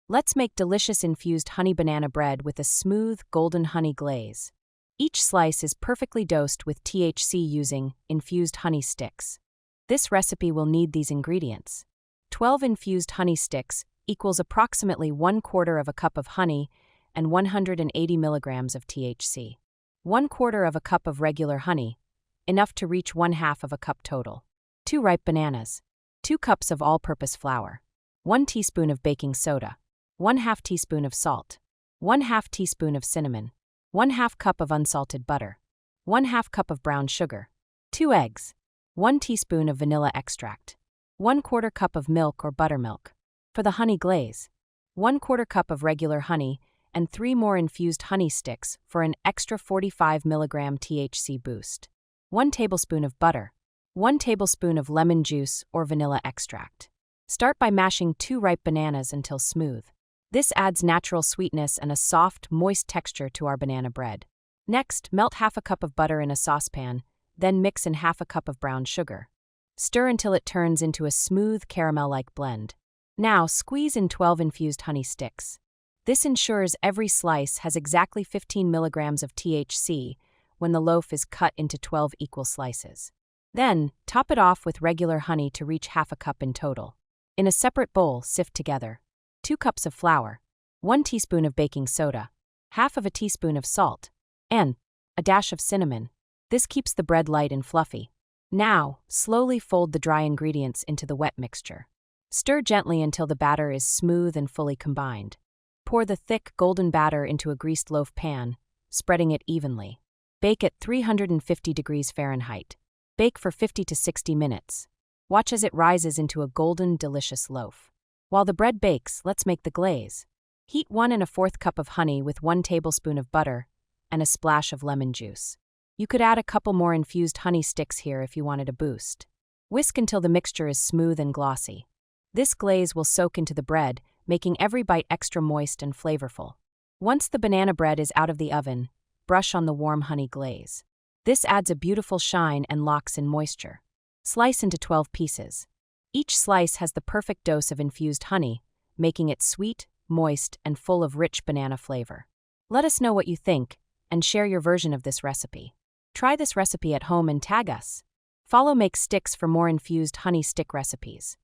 Let's make delicious infused honey banana bread with a smooth, golden honey glaze. Each slice is perfectly dosed with THC using infused honey sticks. This recipe will need these ingredients. 12 infused honey sticks equals approximately 1/4 of a cup of honey and 180 milligrams of THC. 1/4 of a cup of regular honey, enough to reach 1/2 of a cup total. 2 ripe bananas. 2 cups of all-purpose flour. 1 teaspoon of baking soda. 1/2 teaspoon of salt. 1/2 teaspoon of cinnamon. 1/2 cup of unsalted butter. 1/2 cup of brown sugar. 2 eggs. 1 teaspoon of vanilla extract. 1/4 cup of milk or buttermilk. For the honey glaze, 1/4 cup of regular honey and 3 more infused honey sticks for an extra 45 milligram THC boost. 1 tablespoon of butter. 1 tablespoon of lemon juice or vanilla extract. Start by mashing 2 ripe bananas until smooth. This adds natural sweetness and a soft, moist texture to our banana bread. Next, melt 1/2 cup of butter in a saucepan, then mix in 1/2 cup of brown sugar. Stir until it turns into a smooth, caramel-like blend. Now, squeeze in 12 infused honey sticks. This ensures every slice has exactly 15 milligrams of THC when the loaf is cut into 12 equal slices. Then, top it off with regular honey to reach 1/2 cup in total. In a separate bowl, sift together 2 cups of flour, 1 teaspoon of baking soda, 1/2 teaspoon of salt, and a dash of cinnamon. This keeps the bread light and fluffy. Now, slowly fold the dry ingredients into the wet mixture. Stir gently until the batter is smooth and fully combined. Pour the thick, golden batter into a greased loaf pan, spreading it evenly. Bake at 350 degrees Fahrenheit. Bake for 50 to 60 minutes. Watch as it rises into a golden, delicious loaf. While the bread bakes, let's make the glaze. Heat 1 1/4 cup of honey with 1 tablespoon of butter and a splash of lemon juice. You could add a couple more infused honey sticks here if you wanted a boost. Whisk until the mixture is smooth and glossy. This glaze will soak into the bread, making every bite extra moist and flavorful. Once the banana bread is out of the oven, brush on the warm honey glaze. This adds a beautiful shine and locks in moisture. Slice into 12 pieces. Each slice has the perfect dose of infused honey, making it sweet, moist, and full of rich banana flavor. Let us know what you think, and share your version of this recipe. Try this recipe at home and tag us. Follow Make Stix for more infused honey stick recipes.